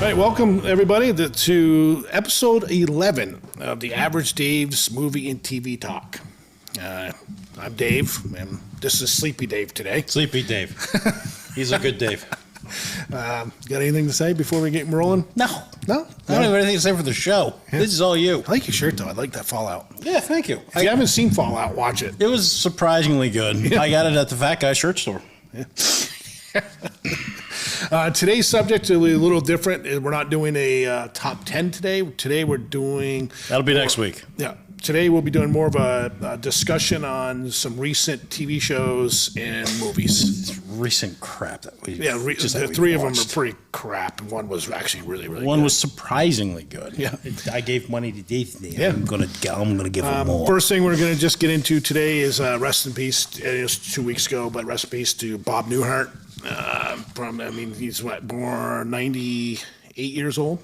right, welcome everybody to episode 11 of the Average Dave's Movie and TV Talk. I'm Dave, and this is Sleepy Dave today. Sleepy Dave. He's a good Dave. Got anything to say before we get rolling? No. No? I don't have anything to say for the show. Yeah. This is all you. I like your shirt, though. I like that Fallout. Yeah, thank you. If you haven't seen Fallout, watch it. It was surprisingly good. Yeah. I got it at the Fat Guy shirt store. Yeah. Today's subject is a little different. We're not doing a top 10 today. Today we're doing... That'll be next week. Yeah. Today we'll be doing more of a discussion on some recent TV shows and movies. It's recent crap that we... Yeah, the three of them are pretty crap, and one was actually really, really good. One was surprisingly good. Yeah. I gave money to Dave. Yeah. I'm gonna give him more. First thing we're going to just get into today is rest in peace. It was 2 weeks ago, but rest in peace to Bob Newhart. He's born 98 years old.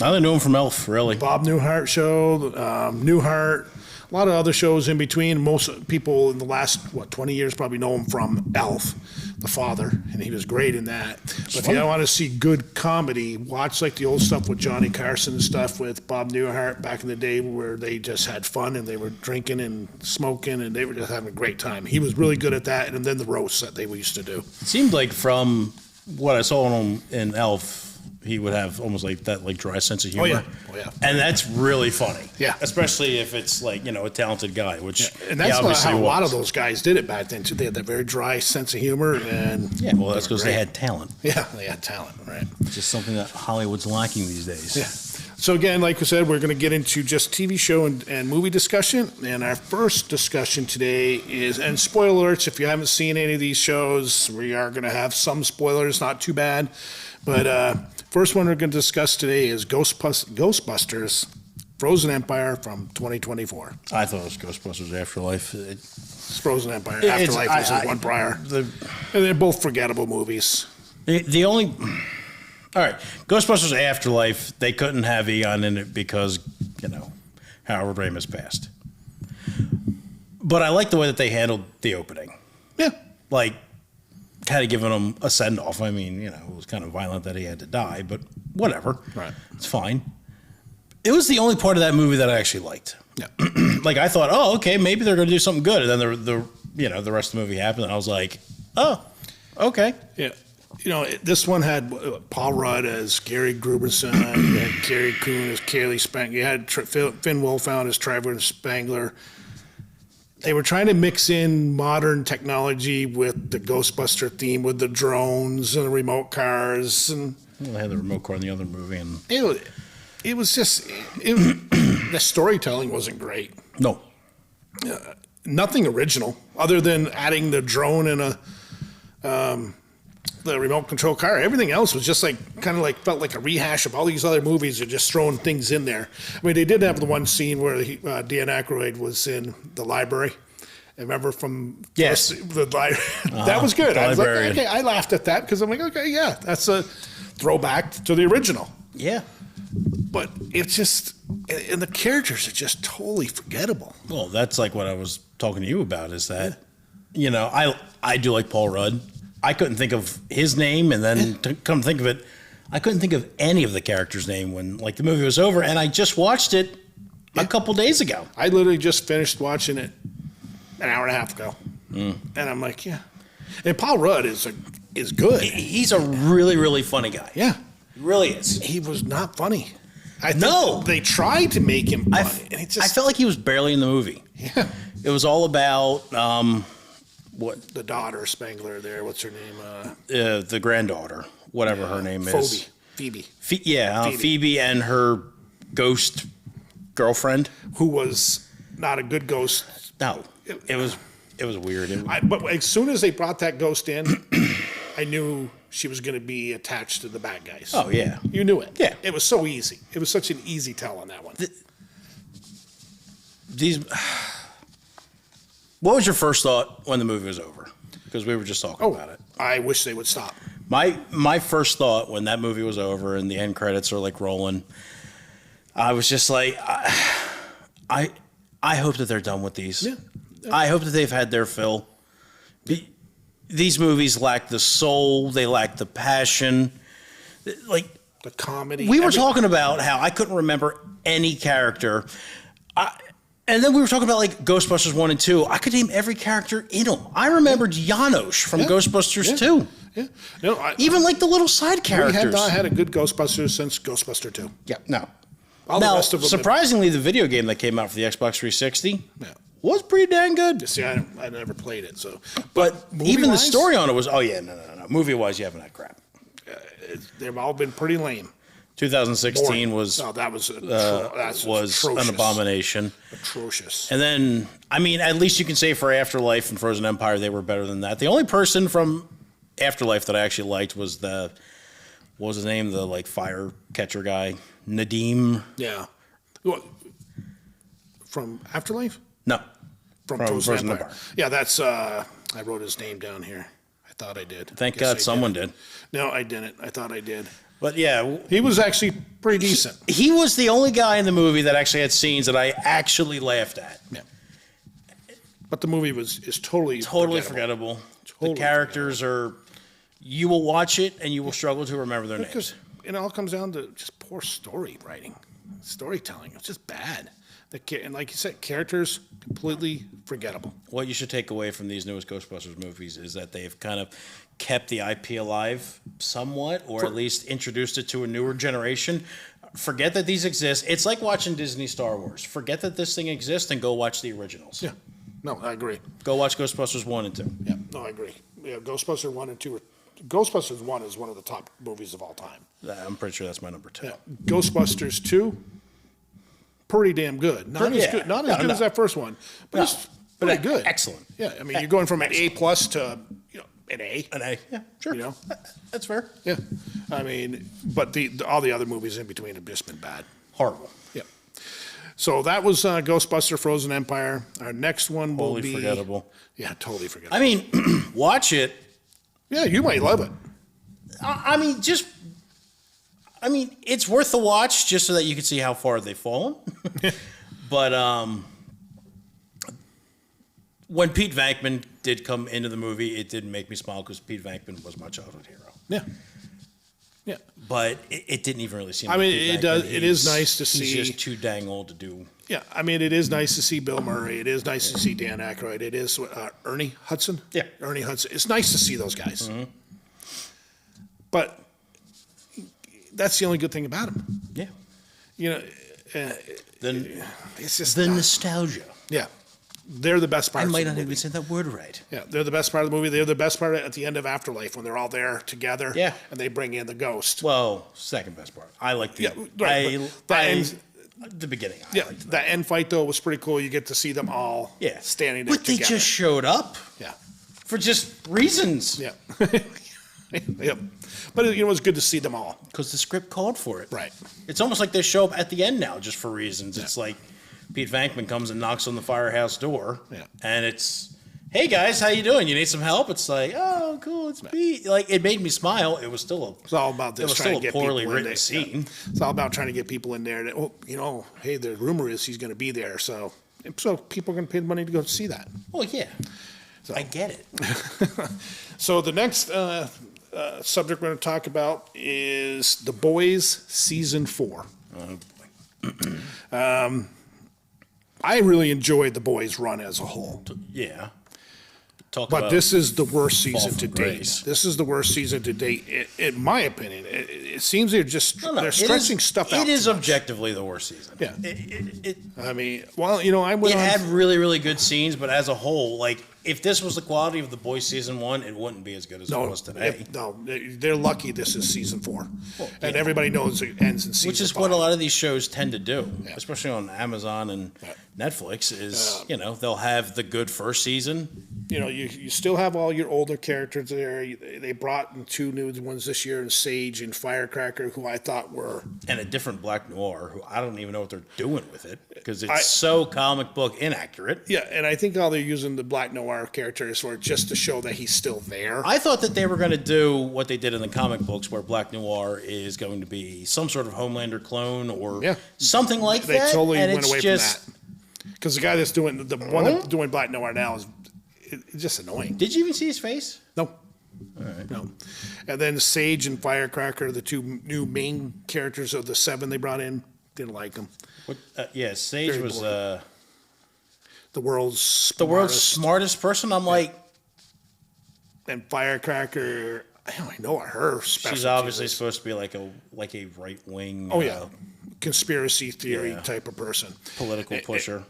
I only knew him from Elf, really. Bob Newhart show, Newhart, a lot of other shows in between. Most people in the last, 20 years probably know him from Elf, the father, and he was great in that. But if you don't want to see good comedy, watch like the old stuff with Johnny Carson and stuff with Bob Newhart back in the day where they just had fun and they were drinking and smoking and they were just having a great time. He was really good at that, and then the roasts that they used to do. It seemed like from what I saw him in Elf, he would have almost like that dry sense of humor. Oh yeah. And that's really funny. Yeah. Especially if it's a talented guy, which and that's how a lot of those guys did it back then too. They had that very dry sense of humor and that's because they had talent. Yeah, they had talent, right? It's just something that Hollywood's lacking these days. Yeah. So again, like we said, we're going to get into just TV show and movie discussion. And our first discussion today is, and spoiler alerts, if you haven't seen any of these shows, we are going to have some spoilers, not too bad. But first one we're going to discuss today is Ghostbusters Frozen Empire from 2024. I thought it was Ghostbusters Afterlife. It's Frozen Empire. Afterlife was the one prior. And they're both forgettable movies. All right, Ghostbusters Afterlife, they couldn't have Eon in it because, Howard Ramis passed. But I like the way that they handled the opening. Yeah. Kind of giving him a send-off. I mean, it was kind of violent that he had to die, but whatever. Right. It's fine. It was the only part of that movie that I actually liked. Yeah. I thought, oh, okay, maybe they're going to do something good. And then the rest of the movie happened, and I was like, oh, okay. Yeah. This one had Paul Rudd as Gary Gruberson, you had Carrie Coon as Kaylee Spangler, you had Finn Wolfhard as Trevor Spangler. They were trying to mix in modern technology with the Ghostbuster theme, with the drones and the remote cars. And they had the remote car in the other movie. And it was just, the storytelling wasn't great. No. Nothing original, other than adding the drone and the remote control car. Everything else was just felt like a rehash of all these other movies. They're just throwing things in there. I mean, they did have the one scene where Dan Aykroyd was in the library. I remember from the library. That was good. I was like, okay, I laughed at that because I'm like, okay, yeah, that's a throwback to the original. Yeah. But it's just, and the characters are just totally forgettable. Well, that's like what I was talking to you about is that, I do like Paul Rudd. I couldn't think of his name, and then to come think of it, I couldn't think of any of the characters' name when the movie was over, and I just watched it a couple days ago. I literally just finished watching it an hour and a half ago, and I'm like, yeah. And Paul Rudd is good. He's a really, really funny guy. Yeah, he really is. He was not funny. They tried to make him funny, and I felt like he was barely in the movie. Yeah, it was all about. What the daughter Spangler there? What's her name? The granddaughter, whatever her name is. Phoebe. Phoebe and her ghost girlfriend, who was not a good ghost. No, it was weird. But as soon as they brought that ghost in, I knew she was going to be attached to the bad guys. Oh yeah, you knew it. Yeah, it was so easy. It was such an easy tell on that one. What was your first thought when the movie was over? Because we were just talking about it. I wish they would stop. My first thought when that movie was over and the end credits are rolling, I was just like, I hope that they're done with these. Yeah. I hope that they've had their fill. These movies lack the soul. They lack the passion. The the comedy. We were talking about how I couldn't remember any character. And then we were talking about like Ghostbusters 1 and 2. I could name every character in them. I remembered Janosch from Ghostbusters 2. Yeah. No, Even like the little side characters. We have not had a good Ghostbusters since Ghostbuster 2. Yeah, no. All the Now, rest of them surprisingly, the video game that came out for the Xbox 360 Yeah. was pretty dang good. See, I never played it, so. But even the movie-wise, story on it was, no. Movie-wise, you haven't had crap. they've all been pretty lame. 2016 was No, that was was atrocious. an abomination. Atrocious. And then, I mean, at least you can say for Afterlife and Frozen Empire, they were better than that. The only person from Afterlife that I actually liked was what was his name? The like fire catcher guy, Nadim. Yeah. What, from Afterlife? No, From Frozen Empire. Yeah, that's. I wrote his name down here. I thought I did. thank Guess God I someone did. No, I didn't. I thought I did. But yeah, He was actually pretty decent. he was the only guy in the movie that actually had scenes that I actually laughed at. Yeah. But the movie is totally Forgettable. Totally The characters are. You will watch it and you will struggle to remember their names. Because it all comes down to just poor story writing, storytelling. It's just bad. And like you said, characters completely forgettable. What you should take away from these newest Ghostbusters movies is that they've kind of kept the IP alive somewhat, or at least introduced it to a newer generation. Forget that these exist. It's like watching Disney Star Wars. Forget that this thing exists and go watch the originals. Yeah. No, I agree. Go watch Ghostbusters 1 and 2. Yeah. No, I agree. Yeah, Ghostbusters 1 and 2 are. Ghostbusters 1 is one of the top movies of all time. I'm pretty sure that's my number 2. Yeah. Ghostbusters 2, pretty damn good. Not as good, as that first one, but it's pretty good. Excellent. Yeah, I mean, you're going from an A+ to an A. An A. Yeah, sure. You know? That's fair. Yeah, I mean, but all the other movies in between have just been bad. Horrible. Yeah. So that was Ghostbuster Frozen Empire. Our next one will Totally be forgettable. Yeah, totally forgettable. I mean, watch it. Yeah, you might love it. I mean, it's worth the watch just so that you can see how far they've fallen. But when Pete Venkman did come into the movie, it did make me smile because Pete Venkman was my childhood hero. Yeah. Yeah. But it didn't even really seem. I like mean, Pete it does. Venkman. It is nice to see. He's just too dang old to do. Yeah, I mean, it is nice to see Bill Murray. It is nice to see Dan Aykroyd. It is Ernie Hudson. Yeah. Ernie Hudson. It's nice to see those guys. Mm-hmm. But that's the only good thing about him. Yeah. You know, It's just the nostalgia. Yeah, they're the best part. I might of the not movie. even say that word right. Yeah, they're the best part of the movie. They're the best part at the end of Afterlife when they're all there together. Yeah. And they bring in the ghost. Well, second best part. I like the. Yeah, right, the beginning. Yeah, that end fight though was pretty cool. You get to see them all. Yeah. Standing there But they together. just showed up Yeah. for just reasons. Yeah. Yep. But it was good to see them all. Because the script called for it. Right. It's almost like they show up at the end now just for reasons. It's like Pete Venkman comes and knocks on the firehouse door. Yeah. And it's, hey guys, how you doing? You need some help? It's like, oh, cool, it's Pete. Like, it made me smile. It was still It's all about this. it was trying still to a get poorly people in written there. scene. Yeah. It's all about trying to get people in there. That, hey, the rumor is he's going to be there, so people are going to pay the money to go see that. Well, yeah. I get it. So the next subject we're going to talk about is The Boys Season 4. Oh, boy. I really enjoyed The Boys run as a whole. Yeah. Talk But about this is the worst season from to date. grace. This is the worst season to date, in my opinion. It seems they're just No, they're it stretching is- stuff out. It is too much. objectively the worst season. Yeah. It I mean, well, I went on. had really, really good scenes, but as a whole, like, if this was the quality of The Boys season 1, it wouldn't be as good as it was today. They're lucky this is season 4, and everybody knows it ends in season. Which is 5. what a lot of these shows tend to do, Yeah. especially on Amazon and Yeah. Netflix, is, they'll have the good first season. You still have all your older characters there. They brought in 2 new ones this year, in Sage and Firecracker, who I thought were. And a different Black Noir, who I don't even know what they're doing with it, because it's so comic book inaccurate. Yeah, and I think all they're using the Black Noir characters for just to show that he's still there. I thought that they were going to do what they did in the comic books, where Black Noir is going to be some sort of Homelander clone or something like They that. totally and went it's away just, from that. Because the guy that's doing the one that's doing Black Noir now is it's just annoying. Did you even see his face? No, No. And then Sage and Firecracker, the two new main characters of the 7 they brought in, didn't like them. Sage Very was boring. The world's smartest person. I'm like, and Firecracker, I don't know what her specialty she's obviously is. supposed to be like a right wing. Oh yeah, conspiracy theory yeah. type of person, Political pusher.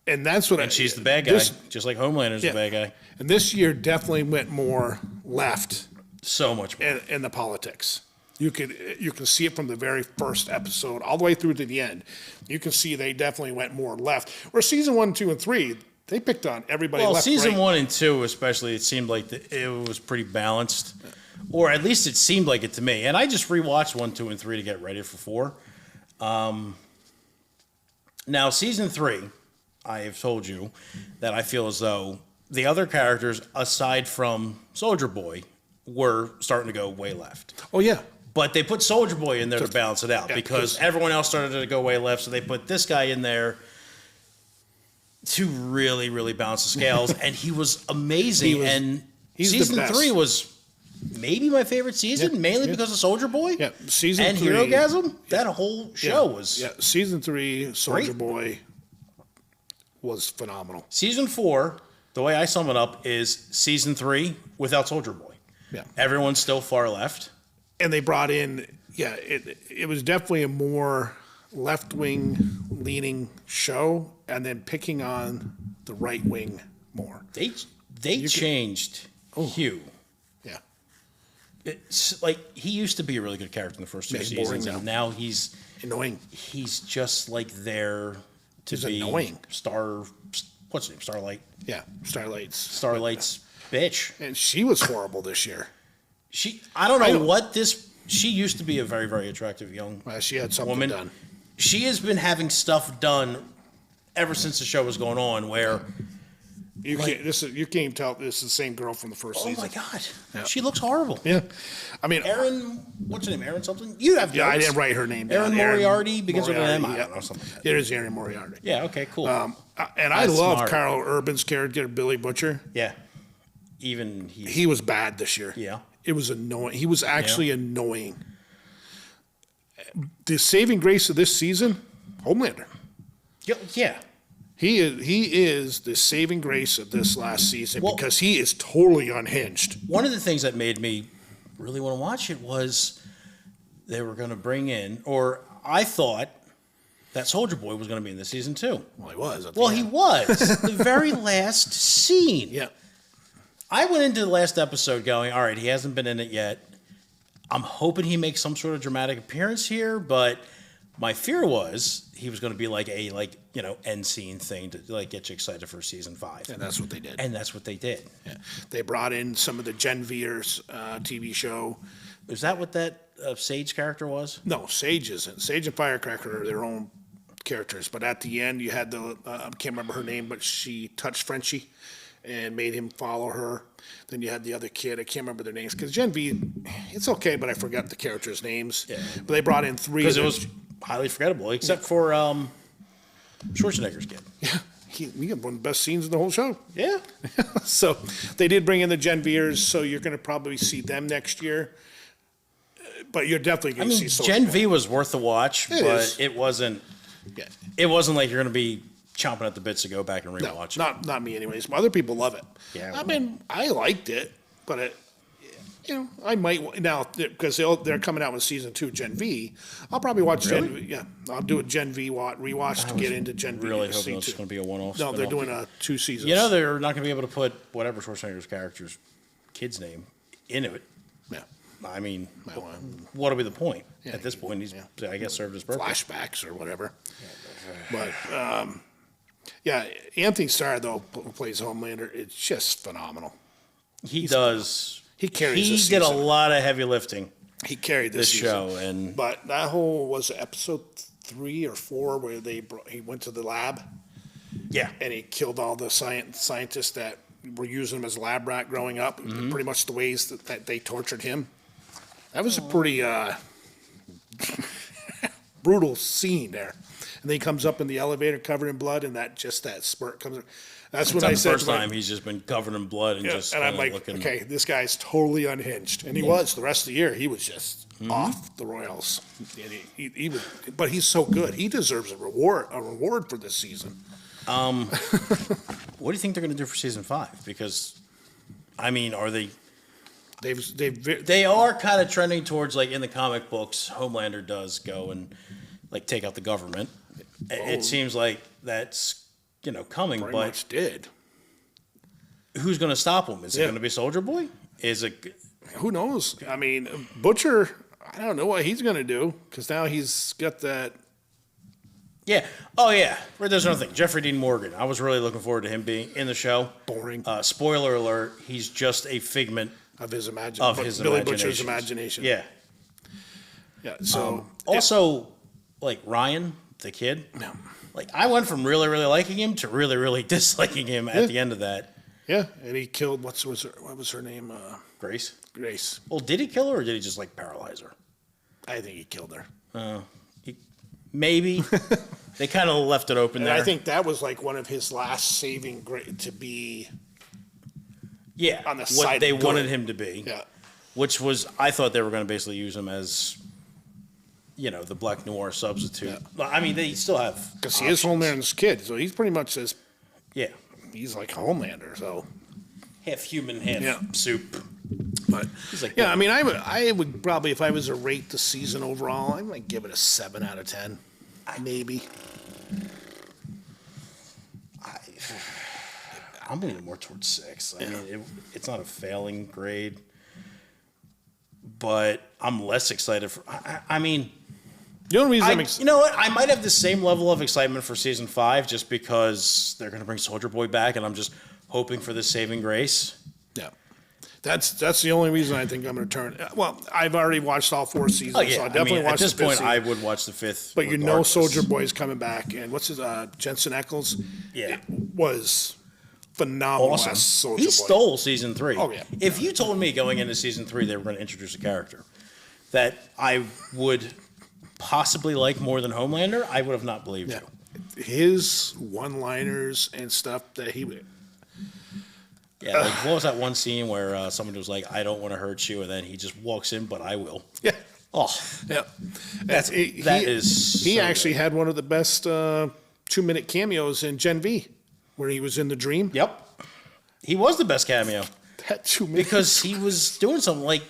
and that's what. And she's the bad guy, just like Homelander's the bad guy. And this year definitely went more left So much more. in the politics. You can see it from the very first episode all the way through to the end. You can see they definitely went more left. Where season 1, 2, and 3, they picked on everybody. Well, left, season right. 1 and 2 especially, it seemed like it was pretty balanced. Or at least it seemed like it to me. And I just rewatched 1, 2, and 3 to get ready for 4. Now, season 3, I have told you that I feel as though the other characters, aside from Soldier Boy, were starting to go way left. Oh yeah, But they put Soldier Boy in there to balance it out because everyone else started to go way left. So they put this guy in there to really, really balance the scales. And he was amazing. He's the season best. 3 was maybe my favorite season, mainly because of Soldier Boy. Yeah, season and 3 Herogasm. That whole show was. Yeah, season 3, Soldier Great. Boy was phenomenal. Season 4, the way I sum it up, is season 3 without Soldier Boy. Yeah. Everyone's still far left. And they brought in, it was definitely a more left-wing leaning show, and then picking on the right wing more. They changed Hugh. Yeah. It's like he used to be a really good character in the first 2 Yeah, he's boring seasons, and now he's Annoying. just like there to He's be annoying. What's his name? Starlight. Yeah, Starlight's. Starlight's bitch. And she was horrible this year. I don't know what this. She used to be a very, very attractive young She had something woman. done. She has been having stuff done ever since the show was going on. Where You can't even tell this is the same girl from the first oh season. my god, Yeah. she looks horrible. Yeah, I mean, Aaron, what's her name? Aaron something. You have yeah, I notes. didn't write her name Aaron down. Moriarty begins with an M. I yeah. don't know, something like that. It is Aaron Moriarty. Yeah. Okay. Cool. And I That's love smart. Carl Urban's character, Billy Butcher. Yeah. Even He was bad this year. Yeah. It was annoying. He was actually annoying. The saving grace of this season, Homelander. Yeah. He is the saving grace of this last season Well- because he is totally unhinged. One of the things that made me really want to watch it was they were going to bring in, or I thought that Soldier Boy was going to be in this season too. Well, he was. at the Well, he end. was. The very last scene. Yeah. I went into the last episode going, all right, he hasn't been in it yet. I'm hoping he makes some sort of dramatic appearance here, but my fear was he was going to be like a end scene thing to like get you excited for season 5. And that's what they did. And that's what they did. Yeah. They brought in some of the Genevier's TV show. Is that what that Sage character was? No, Sage isn't. Sage and Firecracker are their own characters. But at the end, you had I can't remember her name, but she touched Frenchie and made him follow her. Then you had the other kid. I can't remember their names. Because Genevieve, it's okay, but I forgot the characters' names. Yeah. But they brought in 3. Because it was highly forgettable, except for Schwarzenegger's kid. Yeah. We had one of the best scenes in the whole show. Yeah. So they did bring in the Geneviers, so you're going to probably see them next year. But you're definitely going to see Soldier Gen Boy. V was worth the watch, It but is. it wasn't. Yeah. It wasn't like you're going to be chomping at the bits to go back and No, rewatch it. not me anyways. Other people love it. Yeah, I mean, I liked it, but I might now because they're coming out with season 2 Gen V. I'll probably watch Gen V. Yeah, I'll do a Gen V rewatch to get into Gen V. Really to hoping see it's too. going to be a one-off. No, they're spin-off. doing 2 seasons. You know, they're not going to be able to put whatever Schwarzenegger's character's kid's name into it. yeah, I mean, Well, what'll be the point? Yeah, At this point, he's, I guess, served his purpose. flashbacks or whatever. But yeah, Anthony Starr though who plays Homelander. It's just phenomenal. He does. He carries He this did a season. lot of heavy lifting He carried this season. show, and But that whole was it episode 3 or 4 where he went to the lab. yeah, And he killed all the scientists that were using him as lab rat growing up. Mm-hmm. Pretty much the ways that they tortured him. That was a pretty brutal scene there. and then he comes up in the elevator covered in blood, and that spurt comes. That's It's when not I the said first to my- time he's just been covered in blood and just and I'm kinda like, looking. okay, this guy's totally unhinged, and he was the rest of the year. He was just off the Royals, and he was, but he's so good. He deserves a reward for this season. What do you think they're going to do for season 5? Because, I mean, are they? They are kind of trending towards, like, in the comic books, Homelander does go and like take out the government. It seems like that's coming, pretty but much did. who's going to stop him? Is it Yeah. going to be Soldier Boy? Is it? Who knows? I mean, Butcher. I don't know what he's going to do because now he's got that. Yeah. Oh, yeah. There's another thing. Jeffrey Dean Morgan. I was really looking forward to him being in the show. Boring. Spoiler alert: he's just a figment Of his Billy Butcher's imagination. Yeah. Yeah. So Also, like Ryan, the kid. No. Like I went from really, really liking him to really, really disliking him at the end of that. Yeah, and he killed what was her name? Grace. Grace. Well, did he kill her or did he just like paralyze her? I think he killed her. Maybe. They kind of left it open And there. I think that was like one of his last saving to be. yeah, on the what side they of good. wanted him to be. Yeah. Which was, I thought they were going to basically use him as, the Black Noir substitute. Yeah. Well, I mean, they still have. Because he is Homelander's kid, so he's pretty much Yeah. he's like Homelander. So, Half human, half Yeah. soup. but He's like, yeah, I mean, I would probably, if I was to rate the season overall, I might give it a 7 out of 10, maybe. I'm leaning more towards 6. I mean, it's not a failing grade, but I'm less excited for. I mean, The only reason you know what? I might have the same level of excitement for season 5 just because they're going to bring Soldier Boy back, and I'm just hoping for this saving grace. yeah, that's the only reason I think I'm going to turn. Well, I've already watched all 4 seasons, Oh yeah, so I definitely at watched this the 5th point, season. I would watch the 5th. But regardless. Soldier Boy's coming back, and what's his Jensen Ackles? Yeah. It was phenomenal. Awesome. As Soldier He Boy. stole season 3. Oh, yeah. If you told me going into season 3 they were going to introduce a character that I would possibly like more than Homelander, I would have not believed Yeah. you. His one-liners and stuff that he would. Yeah, like what was that one scene where someone was like, "I don't want to hurt you," and then he just walks in, "But I will." Yeah. Oh, Yeah. that is He so actually good. had one of the best 2-minute cameos in Gen V, where he was in the dream. Yep, he was the best cameo That 2 minutes. because he was doing something like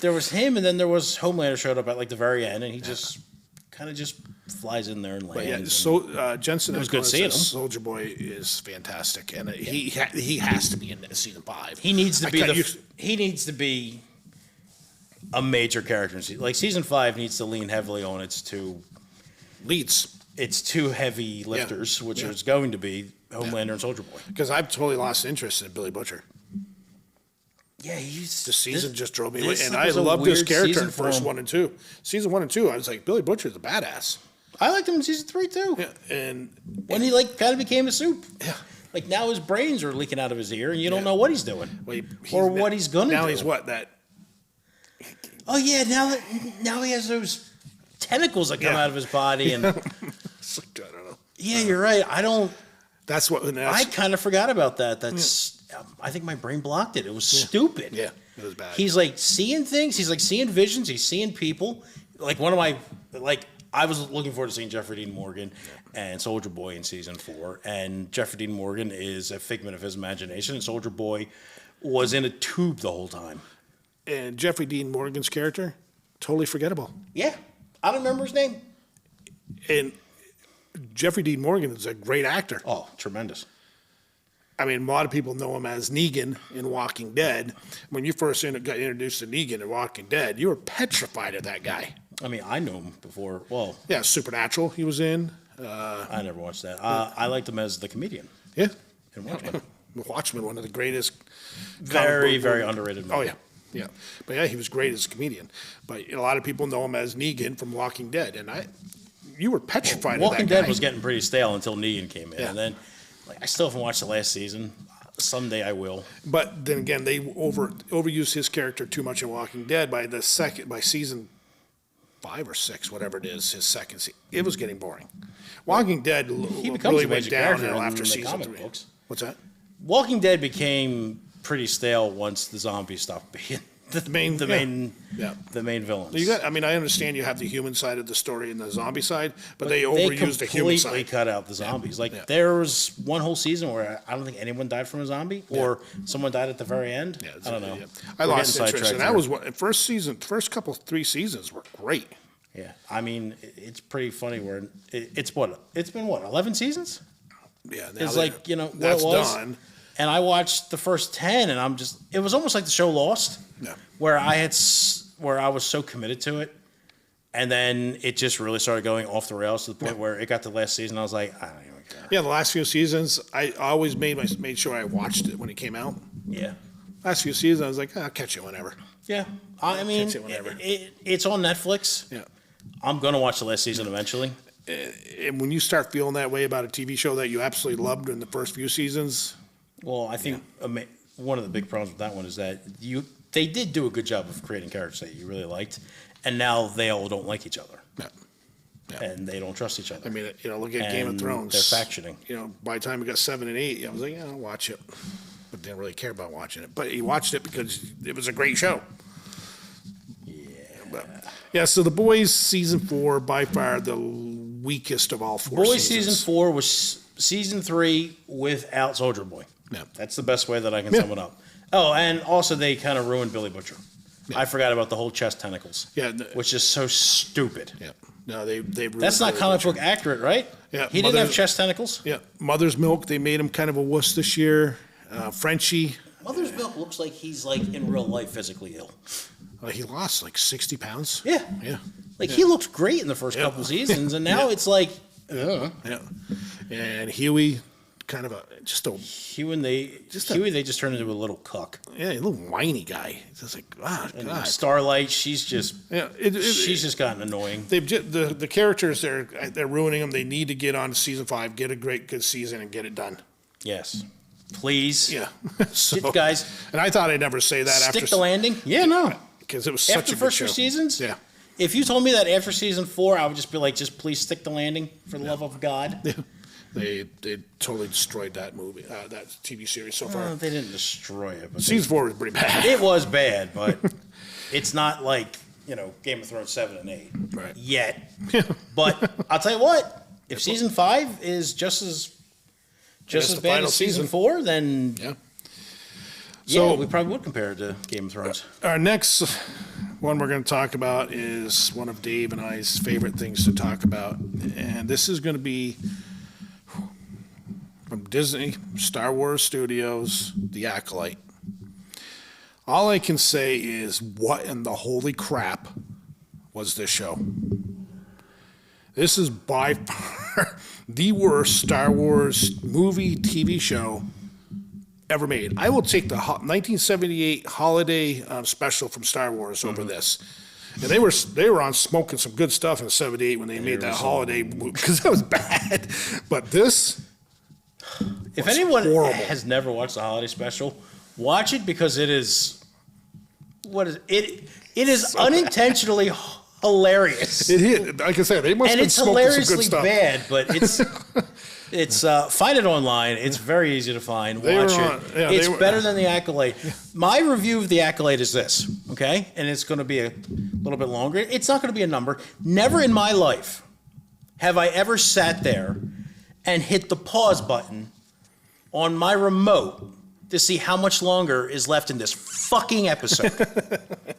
there was him, and then there was Homelander showed up at like the very end, and he just kind of just flies in there and lands. Yeah, and- so Jensen was good Ackles seeing as him. Soldier Boy is fantastic, and he has to be in season 5. He needs to I be can't- he needs to be a major character. Like season 5 needs to lean heavily on its two leads, heavy lifters, which Yeah. is going to be Homelander and Soldier Boy. because I've totally lost interest in Billy Butcher. Yeah, he's The season just drove me away, this and I was a loved this weird character season in for first him. 1 and 2. Season 1 and 2, I was like, Billy Butcher's a badass. I liked him in season 3 too. Yeah, and When he like kind of became a soup. yeah. Like now his brains are leaking out of his ear, and you don't Yeah. know what he's doing Well, or what he's gonna now do. he's what that Oh yeah, now he has those tentacles that come Yeah. out of his body, and it's like, I don't know. yeah, you're right. That's what and that's, I kind of forgot about that. I think my brain blocked it. It was stupid. yeah, it was bad. He's like seeing things. He's like seeing visions. He's seeing people. Like I was looking forward to seeing Jeffrey Dean Morgan and Soldier Boy in season 4. And Jeffrey Dean Morgan is a figment of his imagination, and Soldier Boy was in a tube the whole time. and Jeffrey Dean Morgan's character, totally forgettable. Yeah, I don't remember his name. And Jeffrey Dean Morgan is a great actor. Oh, tremendous. I mean, a lot of people know him as Negan in Walking Dead. When you first got introduced to Negan in Walking Dead, you were petrified of that guy. I mean, I knew him before. Well, Yeah, Supernatural he was in. I never watched that. I liked him as the comedian Yeah. in Watchmen. Watchmen, one of the greatest. Very, comic book very movie- underrated movie. Oh, yeah. Yeah. But yeah, he was great as a comedian. But a lot of people know him as Negan from Walking Dead. And you were petrified Walking of that Dead guy. was getting pretty stale until Negan came in, Yeah. and then I still haven't watched the last season. Someday I will. But then again, they overused his character too much in Walking Dead. By season 5 or 6, whatever it is, his second season, it was getting boring. Walking Dead He becomes really a went major character downhill in after the season comic 3. books. What's that? Walking Dead became pretty stale once the zombies stopped being the main villains. I understand you have the human side of the story and the zombie side, but they overused the human completely side. cut out the zombies. There was one whole season where I don't think anyone died from a zombie, or someone died at the very end. Yeah, I don't know. I lost interest, and that here. was what first couple 3 seasons were great. Yeah, I mean, it's pretty funny where it's been 11 seasons? Yeah, It's like, what that's it was. done. And I watched the first 10 and it was almost like the show Lost, where I was so committed to it. And then it just really started going off the rails to the point where it got to the last season. I was like, I don't even care. Yeah, the last few seasons, I always made sure I watched it when it came out. Yeah. Last few seasons, I was like, I'll catch it whenever. Yeah. I mean, it's on Netflix. Yeah. I'm going to watch the last season eventually. And when you start feeling that way about a TV show that you absolutely loved in the first few seasons. Well, I think one of the big problems with that one is that they did do a good job of creating characters that you really liked, and now they all don't like each other. Yeah. And they don't trust each other. I mean, look at Game of Thrones. They're factioning. By the time we got 7 and 8, I was like, yeah, I'll watch it. But didn't really care about watching it. But he watched it because it was a great show. Yeah. So The Boys season 4, by far the weakest of all 4 Boys seasons. season 4 was season 3 without Soldier Boy. Yeah. That's the best way that I can sum it up. Oh, and also they kind of ruined Billy Butcher. Yeah. I forgot about the whole chest tentacles. Yeah. Which is so stupid. Yeah. No, they ruined That's not Billy comic Butcher. book accurate, right? Yeah. He didn't have chest tentacles? Yeah. Mother's Milk, they made him kind of a wuss this year. Frenchie. Mother's Milk looks like he's in real life physically ill. He lost 60 pounds. Yeah. Yeah. He looked great in the first couple seasons, and now it's like, Yeah. And Huey, kind of Huey, they just turned into a little cuck. a little whiny guy. It's just like, God. Starlight, she's just she's just gotten annoying. The characters they're ruining them. They need to get on to season 5, get a good season, and get it done. Yes, please. Yeah, guys. And I thought I'd never say that stick the landing. Yeah, no, because it was such after a the first good few show. seasons. Yeah. If you told me that after season 4, I would just be like, just please stick the landing for the love of God. Yeah. They totally destroyed that movie, that TV series so far. They didn't destroy it. But Season 4 was pretty bad. It was bad, but it's not like, Game of Thrones 7 and 8 Right. yet. But I'll tell you what, if season 5 is just as bad as season 4, then So we probably would compare it to Game of Thrones. Our next one we're going to talk about is one of Dave and I's favorite things to talk about, and this is going to be from Disney, Star Wars Studios, The Acolyte. All I can say is, what in the holy crap was this show? This is by far the worst Star Wars movie, TV show ever made. I will take the 1978 holiday special from Star Wars over this. And they were on smoking some good stuff in '78 when they made that holiday movie, because that was bad. But this, if anyone horrible. has never watched the holiday special, watch it, because it is it is unintentionally hilarious. it hit. Like I said, they must And have been it's smoking some good hilariously stuff. bad, but it's find it online. It's very easy to find. Watch it. It's better than The Acolyte. My review of The Acolyte is this, okay? And it's going to be a little bit longer. It's not going to be a number. Never in my life have I ever sat there and hit the pause button on my remote to see how much longer is left in this fucking episode.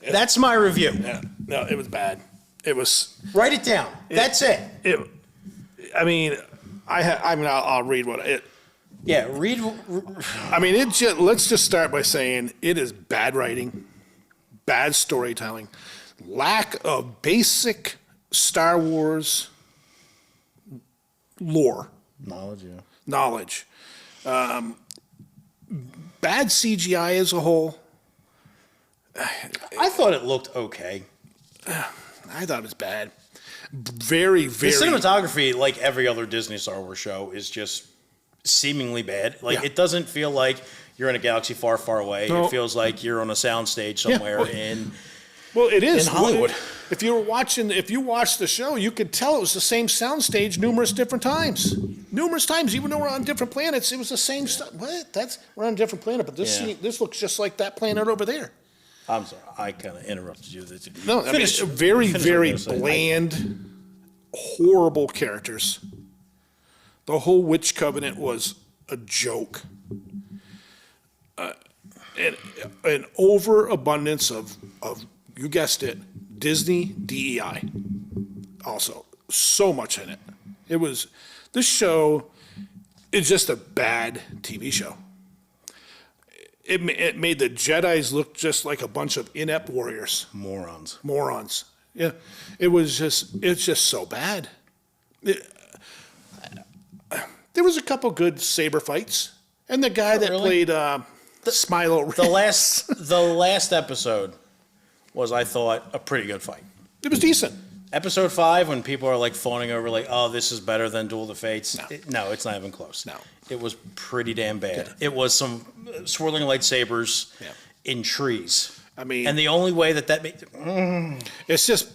That's my review. Yeah. No, it was bad. It was. Write it down. That's it. I'll read what it. Yeah, read. Let's just start by saying it is bad writing, bad storytelling, lack of basic Star Wars lore. Knowledge. Bad CGI as a whole. I thought it looked okay. I thought it was bad. Very, very. The cinematography, like every other Disney Star Wars show, is just seemingly bad. It doesn't feel like you're in a galaxy far, far away. No. It feels like you're on a soundstage somewhere in Well, it is in Hollywood. if you watched the show, you could tell it was the same soundstage numerous different times. Even though we're on different planets, it was the same stuff. What? We're on a different planet, but this looks just like that planet over there. I'm sorry, I kind of interrupted you. No, I mean, very, very bland, horrible characters. The whole Witch Covenant was a joke. An overabundance of, you guessed it, Disney DEI. Also, so much in it. This show is just a bad TV show. It made the Jedis look just like a bunch of inept warriors. Morons. Yeah. It's just so bad. There was a couple good saber fights. And the guy that played Smilo. The last episode was, I thought, a pretty good fight. It was decent. Episode 5, when people are like fawning over, like, oh, this is better than Duel of the Fates. No, it's not even close. No. It was pretty damn bad. Yeah. It was some swirling lightsabers in trees. I mean, and the only way that made it's just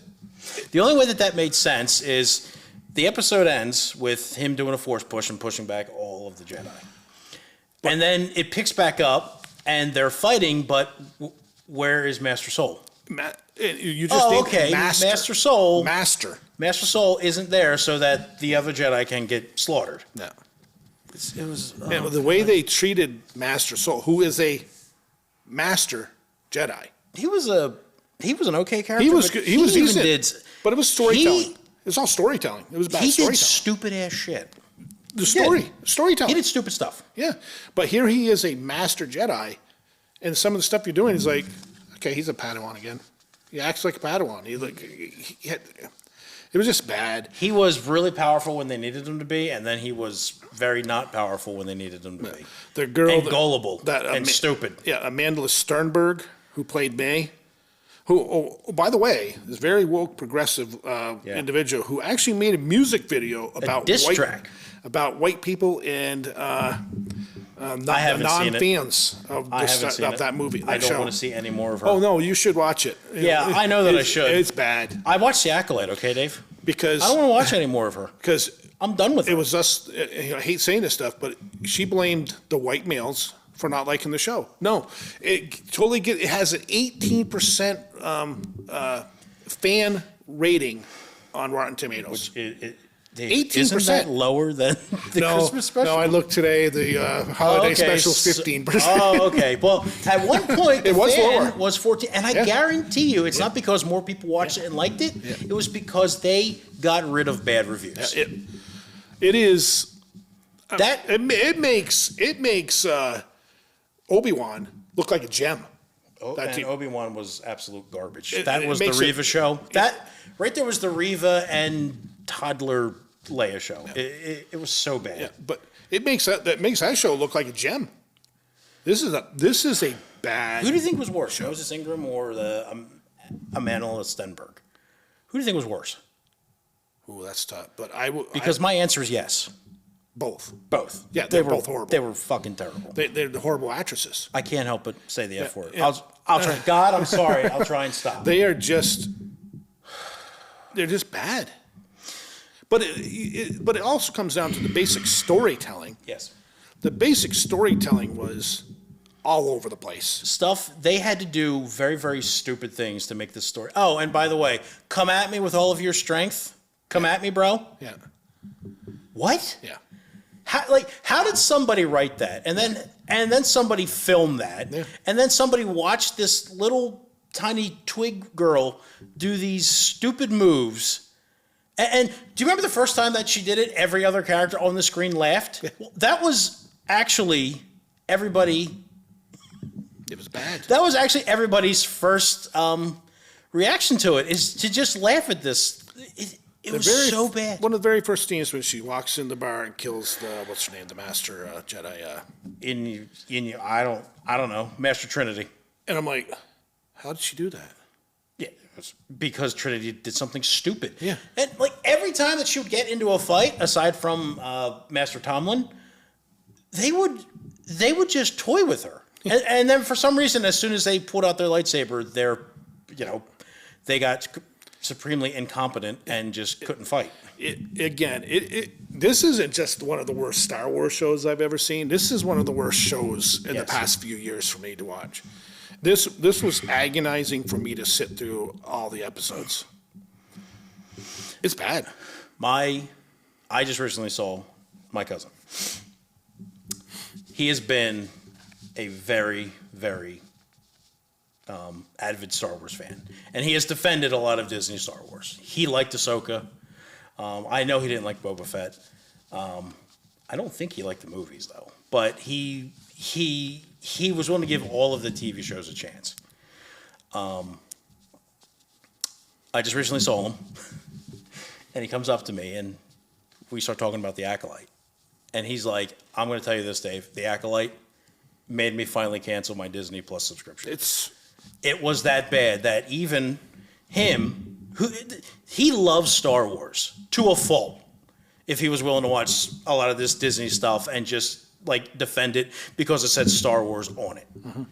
the only way that made sense is the episode ends with him doing a force push and pushing back all of the Jedi. And then it picks back up, and they're fighting, but where is Master Soul? You just Master Soul. Master Soul isn't there so that the other Jedi can get slaughtered. No. It was... the way they treated Master Soul, who is a Master Jedi. He was an okay character. He was decent. But it was storytelling. It was all storytelling. It was bad storytelling. He did stupid-ass shit. Storytelling. He did stupid stuff. Yeah. But here he is a Master Jedi, and some of the stuff you're doing is like, okay, he's a Padawan again. He acts like a Padawan. It was just bad. He was really powerful when they needed him to be, and then he was very not powerful when they needed him to be. The girl... And gullible and stupid. Yeah, Amanda Sternberg, who played May, who, by the way, is a very woke, progressive individual who actually made a music video about about white people and non-fans of that movie. I don't want to see any more of her. Oh, no, you should watch it. Yeah, I know that I should. It's bad. I watched The Acolyte, okay, Dave? Because I don't want to watch any more of her. Because I'm done with her. It was us, I hate saying this stuff, but she blamed the white males for not liking the show. No, it has an 18% fan rating on Rotten Tomatoes. 18%. Isn't that lower than the Christmas special? No, I looked today. The holiday special is 15%. Oh, okay. Well, at one point, it was lower. Was 14, and I guarantee you, it's not because more people watched it and liked it. Yeah. It was because they got rid of bad reviews. Yeah, it is that it makes Obi-Wan look like a gem. And Obi-Wan was absolute garbage. That was the Reva show. That right there was the Reva and toddler Leia show. Yeah. It was so bad. Yeah, but it makes that show look like a gem. This is a bad. Who do you think was worse, Moses Ingram or the Amanda Stenberg? Who do you think was worse? Ooh, that's tough. But because my answer is yes. Both. Yeah, they were both horrible. They were fucking terrible. They're the horrible actresses. I can't help but say the F word. Yeah. I'll try. God, I'm sorry. I'll try and stop. They're just bad. But it also comes down to the basic storytelling. Yes. The basic storytelling was all over the place. Stuff, they had to do very, very stupid things to make this story. Oh, and by the way, come at me with all of your strength. Come at me, bro. Yeah. What? Yeah. How did somebody write that? And then somebody filmed that. Yeah. And then somebody watched this little tiny twig girl do these stupid moves. And do you remember the first time that she did it? Every other character on the screen laughed. Well, that was actually everybody. It was bad. That was actually everybody's first reaction to it, is to just laugh at this. It was so bad. One of the very first scenes when she walks in the bar and kills what's her name, the Master Jedi. I don't know, Master Trinity. And I'm like, how did she do that? Yeah, because Trinity did something stupid. Yeah. And every time that she would get into a fight, aside from Master Tomlin, they would just toy with her. And then for some reason, as soon as they pulled out their lightsaber, they got supremely incompetent and just couldn't fight. This isn't just one of the worst Star Wars shows I've ever seen. This is one of the worst shows in the past few years for me to watch. This was agonizing for me to sit through all the episodes. It's bad. I just recently saw my cousin. He has been a very, very avid Star Wars fan. And he has defended a lot of Disney Star Wars. He liked Ahsoka. I know he didn't like Boba Fett. I don't think he liked the movies, though. But he was willing to give all of the TV shows a chance. I just recently saw him. And he comes up to me, and we start talking about The Acolyte. And he's like, I'm going to tell you this, Dave. The Acolyte made me finally cancel my Disney Plus subscription. It was that bad that even him, he loves Star Wars to a fault, if he was willing to watch a lot of this Disney stuff and just, like, defend it because it said Star Wars on it. Mm-hmm.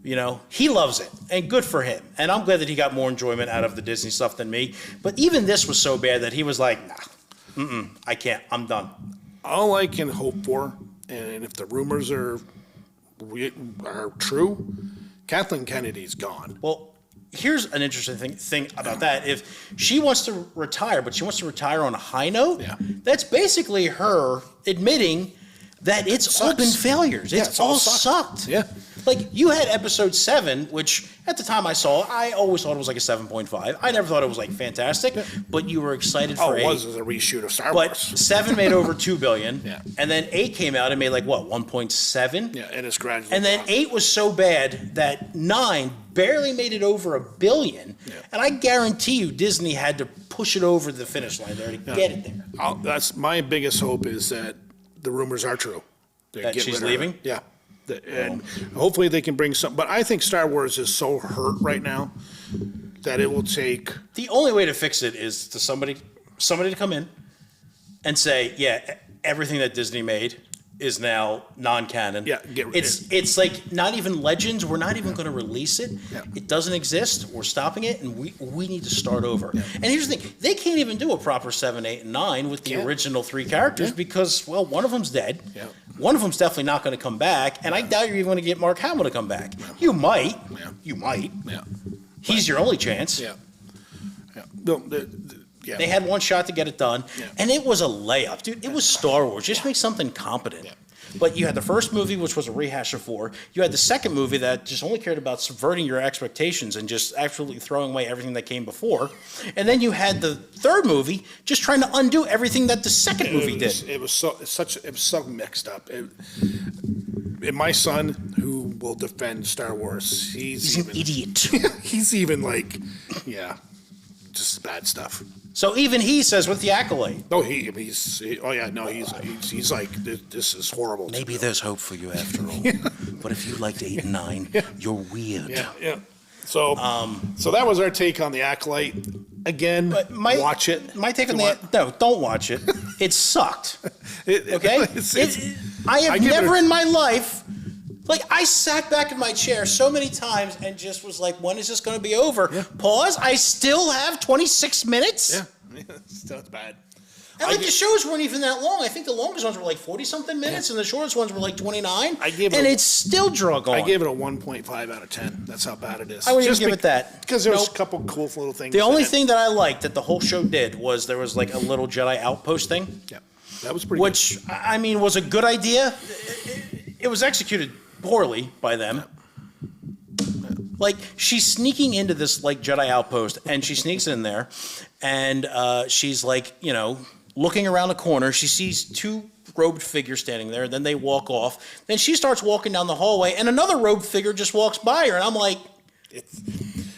You know, he loves it, and good for him. And I'm glad that he got more enjoyment out of the Disney stuff than me. But even this was so bad that he was like, nah, I can't. I'm done. All I can hope for, and if the rumors are true, Kathleen Kennedy's gone. Well, here's an interesting thing about that. If she wants to retire, but she wants to retire on a high note, that's basically her admitting that it's all been failures. It's all sucked. Yeah. Like, you had episode 7, which at the time I saw, I always thought it was like a 7.5. I never thought it was like fantastic, but you were excited for 8. It was a reshoot of Star Wars. But 7 made over $2 billion, and then 8 came out and made like, what, 1.7? Yeah, and it's gradually. And then 8 was so bad that 9 barely made it over $1 billion, and I guarantee you Disney had to push it over the finish line there to get it there. That's my biggest hope, is that the rumors are true. That she's leaving? Yeah. And hopefully they can bring some. But I think Star Wars is so hurt right now that it will take. The only way to fix it is to somebody to come in and say, yeah, everything that Disney made is now non-canon. Yeah, it's like not even Legends. We're not even going to release it. Yeah. It doesn't exist. We're stopping it, and we need to start over. Yeah. And here's the thing: they can't even do a proper 7, 8, and 9 with the original 3 characters because, well, one of them's dead. Yeah. One of them's definitely not going to come back, and I doubt you're even going to get Mark Hamill to come back. Yeah. You might. Yeah. You might. Yeah. He's your only chance. Yeah. Yeah. They had one shot to get it done, and it was a layup, dude. It was Star Wars. Just make something competent. Yeah. But you had the first movie, which was a rehash of 4. You had the second movie that just only cared about subverting your expectations and just absolutely throwing away everything that came before. And then you had the third movie just trying to undo everything that the second movie did. It was so mixed up. And my son, who will defend Star Wars, he's an idiot. He's even like, just bad stuff. So even he says with the Acolyte. He's like, this is horrible. Maybe there's hope for you after all. But if you liked 8 and 9, you're weird. Yeah. So that was our take on the Acolyte. Again, watch it. My take on no, don't watch it. It sucked. Okay? I have never in my life, like, I sat back in my chair so many times and just was like, when is this going to be over? Yeah. Pause. I still have 26 minutes? Yeah. Still bad. And the shows weren't even that long. I think the longest ones were like 40-something minutes, and the shortest ones were like 29. It's still drug on. I gave it a 1.5 out of 10. That's how bad it is. I wouldn't even give it that. Because there was a couple cool little things. The only thing that I liked that the whole show did was there was like a little Jedi outpost thing. Yeah, that was pretty good. Which, I mean, was a good idea. It was executed poorly by them. Like, she's sneaking into this like Jedi outpost, and she sneaks in there, and she's like, looking around the corner. She sees 2 robed figures standing there. Then they walk off. Then she starts walking down the hallway, and another robed figure just walks by her, and I'm like,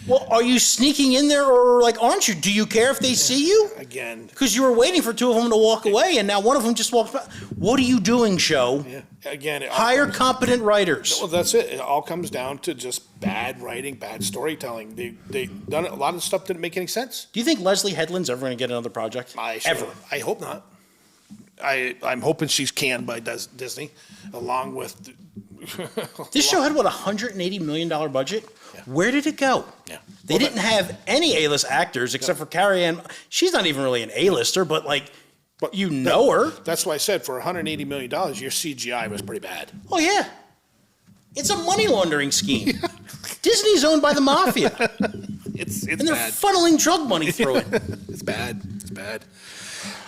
well, are you sneaking in there, or like, aren't you? Do you care if they see you? Again. Because you were waiting for 2 of them to walk away, and now one of them just walks by. What are you doing, show? Yeah. Again, hire competent writers. Well, that's it. It all comes down to just bad writing, bad storytelling. They done a lot of stuff didn't make any sense. Do you think Leslie Headland's ever going to get another project? Ever? I hope not. I'm hoping she's canned by Disney, along with. This show had what, $180 million budget? Yeah. Where did it go? Yeah. They didn't have any A-list actors except for Carrie Ann. She's not even really an A-lister, but you know her. That's why I said for $180 million, your CGI was pretty bad. Oh, yeah. It's a money laundering scheme. Disney's owned by the mafia. It's and they're bad. funneling drug money through it. It's bad. It's bad.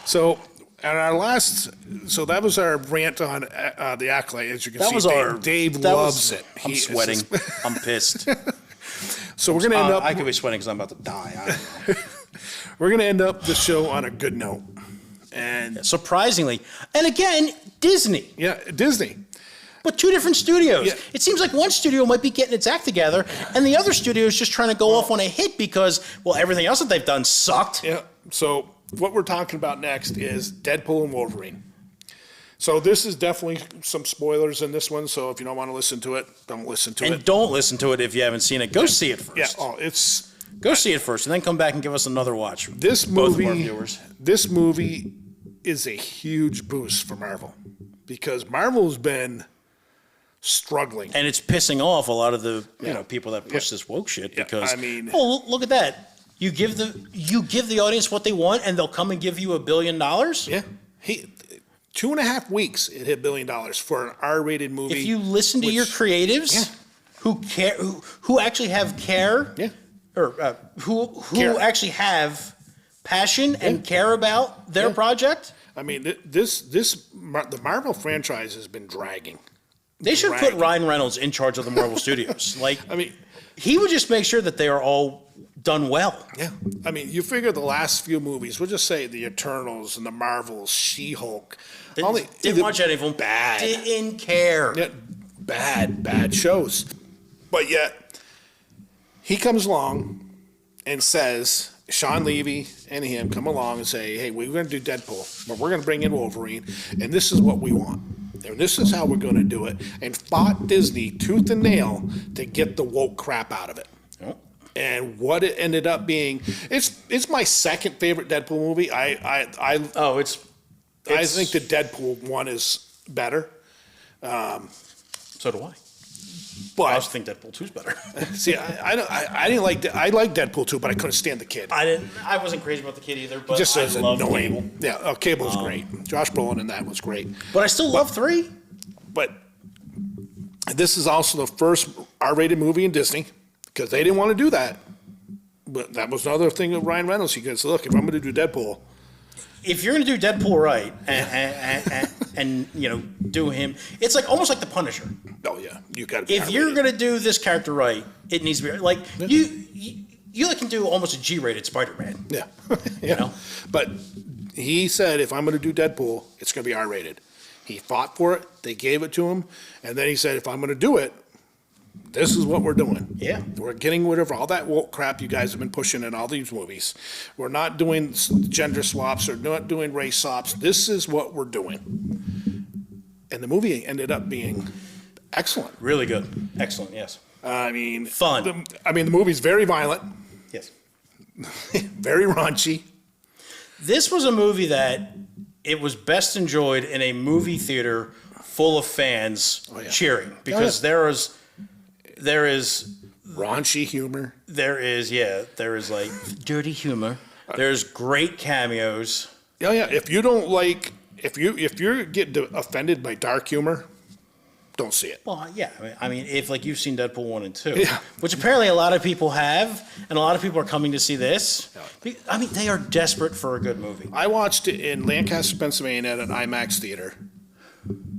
So, at our last, so that was our rant on the Acolyte. As you can see, Dave loves it. I'm sweating. I'm pissed. So we're going to end up. I could be sweating because I'm about to die. I don't know. We're going to end up the show on a good note. And surprisingly, and again, Disney. Yeah, Disney. But two different studios. Yeah. It seems like one studio might be getting its act together, and the other studio is just trying to go off on a hit because, well, everything else that they've done sucked. Yeah. So what we're talking about next is Deadpool and Wolverine. So this is definitely some spoilers in this one. So if you don't want to listen to it, don't listen to it. And don't listen to it if you haven't seen it. Go see it first. Yeah. Oh, it's. Go see it first, and then come back and give us another watch. This Both movie. of our viewers. This movie is a huge boost for Marvel because Marvel's been struggling, and it's pissing off a lot of the people that push this woke shit because oh, look at that. You give the audience what they want, and they'll come and give you $1 billion. Yeah, 2.5 weeks it hit $1 billion for an R-rated movie. If you listen to your creatives, who care, who actually have care, or who actually have passion and care about their project. I mean, the Marvel franchise has been dragging. They should put Ryan Reynolds in charge of the Marvel Studios. He would just make sure that they are all done well. Yeah. I mean, you figure the last few movies, we'll just say the Eternals and the Marvels, She-Hulk. Didn't watch any of them. Bad. Didn't care. Yeah, bad shows. But yet, he comes along and says, Sean Levy and him come along and say, hey, we're going to do Deadpool, but we're going to bring in Wolverine, and this is what we want. And this is how we're going to do it. And fought Disney tooth and nail to get the woke crap out of it. Oh. And what it ended up being, it's my second favorite Deadpool movie. I think the Deadpool one is better. So do I. But I also think Deadpool 2 is better. See, I didn't like. I liked Deadpool 2, but I couldn't stand the kid. I wasn't crazy about the kid either. But Just as I love annoying. Cable. Yeah, Cable's great. Josh Brolin in that was great. But I still love 3. But this is also the first R-rated movie in Disney because they didn't want to do that. But that was another thing with Ryan Reynolds. He goes, "Look, if I'm going to do Deadpool, if you're going to do Deadpool right and do him, it's like almost like the Punisher. Oh yeah, you got to. If you're going to do this character right, it needs to be like you can do almost a G-rated Spider-Man. Yeah, you know. But he said, if I'm going to do Deadpool, it's going to be R-rated. He fought for it. They gave it to him, and then he said, if I'm going to do it, this is what we're doing. Yeah. We're getting rid of all that woke crap you guys have been pushing in all these movies. We're not doing gender swaps or not doing race swaps. This is what we're doing. And the movie ended up being excellent. Really good. Excellent, yes. I mean, fun. The movie's very violent. Yes. Very raunchy. This was a movie that it was best enjoyed in a movie theater full of fans cheering because there is raunchy humor. There is like dirty humor. There's great cameos. Yeah, yeah. If you don't like, if you get offended by dark humor, don't see it. Well, yeah. I mean, if like you've seen Deadpool 1 and 2, Yeah. which apparently a lot of people have, and a lot of people are coming to see this. I mean, they are desperate for a good movie. I watched it in Lancaster, Pennsylvania at an IMAX theater,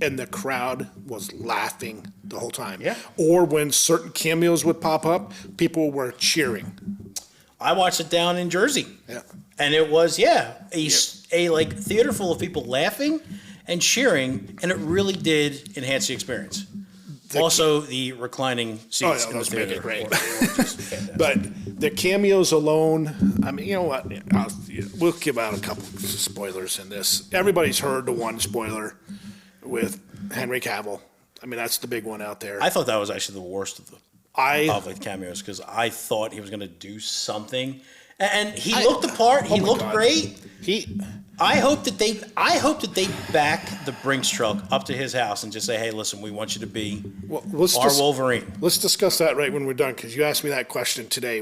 and the crowd was laughing the whole time. Yeah. Or when certain cameos would pop up, people were cheering. I watched it down in Jersey. Yeah. And it was, a like theater full of people laughing and cheering, and it really did enhance the experience. Also, the reclining seats in the those make theater it great. were just fantastic. But the cameos alone, I mean, you know what? We'll give out a couple spoilers in this. Everybody's heard the one spoiler with Henry Cavill. I mean, that's the big one out there. I thought that was actually the worst of the cameos because I thought he was going to do something, and he looked the part. He looked great. I hope that they back the Brinks truck up to his house and just say, "Hey, listen, we want you to be our Wolverine." Let's discuss that right when we're done because you asked me that question today.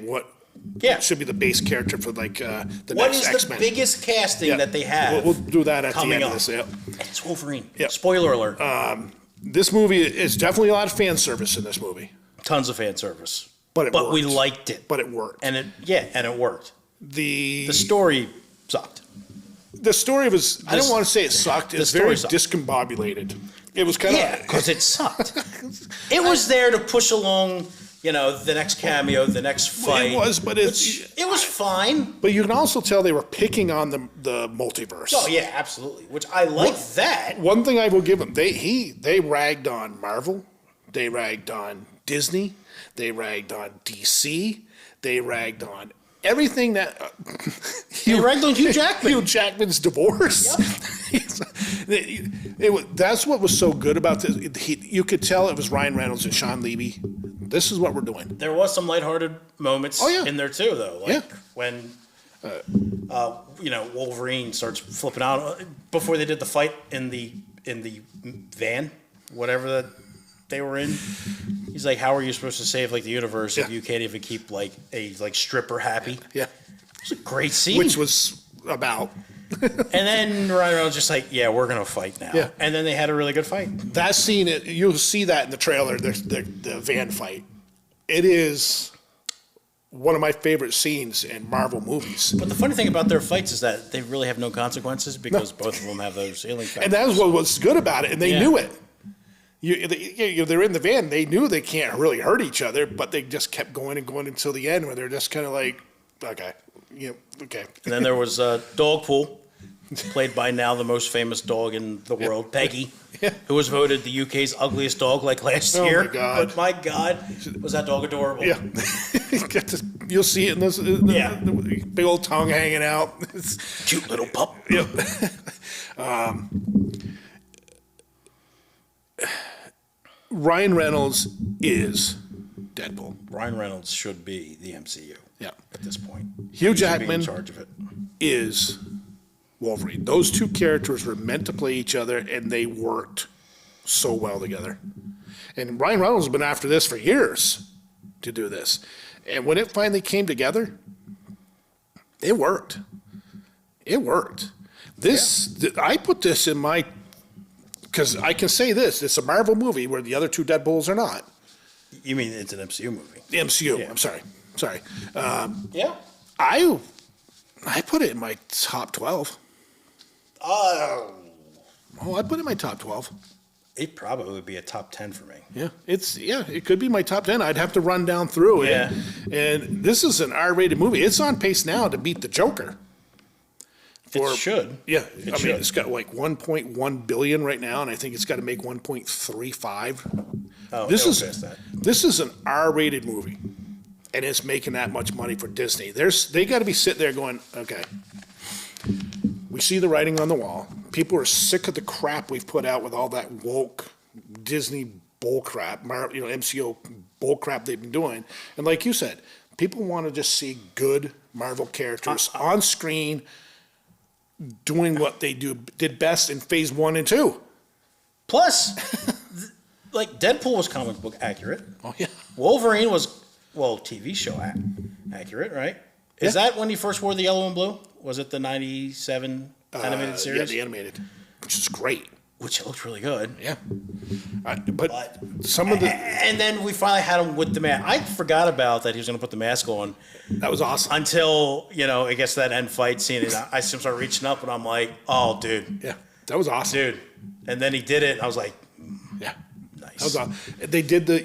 Yeah. should be the base character for like the What next is X-Men. the biggest casting that they have? We'll do that at the coming end up? of this. Yeah. It's Wolverine. Yeah. Spoiler alert. This movie is definitely a lot of fan service in this movie, Tons of fan service. but we liked it. But it worked. And it worked. The story sucked. the story was. I don't want to say it sucked. It was very story sucked. discombobulated. It was kind of Because it sucked. It was there to push along, the next cameo, the next fight. It was, but it was fine. But you can also tell they were picking on the multiverse. Oh yeah, absolutely. Which I like that. One thing I will give them, they ragged on Marvel, they ragged on Disney, they ragged on DC, they ragged on everything that They ragged on Hugh Jackman. Hugh Jackman's divorce. That's what was so good about this. You could tell it was Ryan Reynolds and Sean Levy. This is what we're doing. There was some lighthearted moments in there too, though. Like when Wolverine starts flipping out before they did the fight in the van, whatever that they were in. He's like, "How are you supposed to save the universe if you can't even keep a stripper happy?" Yeah, it's a great scene. Which was about. And then Ryan Reynolds just "Yeah, we're gonna fight now." Yeah. And then they had a really good fight. That scene, you'll see that in the trailer, the van fight. It is one of my favorite scenes in Marvel movies. But the funny thing about their fights is that they really have no consequences because both of them have those healing factors. And that is what was good about it, and they knew it. They're in the van. They knew they can't really hurt each other, but they just kept going and going until the end where they're just kind of like, okay, okay. And then there was Dogpool, played by now the most famous dog in the world, Peggy, who was voted the UK's ugliest dog last year. Oh, my God. But my God, was that dog adorable? Yeah. You'll see it in this the big old tongue hanging out. Cute little pup. Yep. Ryan Reynolds is Deadpool. Ryan Reynolds should be the MCU. Yeah. At this point, Hugh He should be Jackman in charge of it. is Wolverine. Those two characters were meant to play each other, and they worked so well together. And Ryan Reynolds has been after this for years to do this. And when it finally came together, it worked. It worked. I put this in my, because I can say this, it's a Marvel movie where the other two Deadpools are not. You mean it's an MCU movie? The MCU, Yeah. I'm sorry. Yeah. I put it in my top 12. Oh. I put it in my top 12. It probably would be a top 10 for me. Yeah, it could be my top 10. I'd have to run down through it. Yeah. And this is an R-rated movie. It's on pace now to beat The Joker. It should. Yeah, It I should. mean, it's got like 1.1 billion right now, and I think it's got to make 1.35. Oh, This it'll is pass that. this is an R-rated movie, and it's making that much money for Disney. They got to be sitting there going, okay, we see the writing on the wall. People are sick of the crap we've put out with all that woke Disney bull crap, MCU bull crap they've been doing. And like you said, people want to just see good Marvel characters on screen doing what they did best in phase 1 and 2. Plus, Deadpool was comic book accurate. Oh, yeah. Wolverine was, TV show accurate, right? Is that when he first wore the yellow and blue? Was it the 97 animated series? Yeah, the animated, which is great. Which looked really good. Yeah. But some of the... And then we finally had him with the mask. I forgot about that he was going to put the mask on. That was awesome. Until, it gets to that end fight scene, and I start reaching up, and I'm like, oh, dude. Yeah, that was awesome. Dude. And then he did it, and I was like, yeah. nice. That was awesome. They did they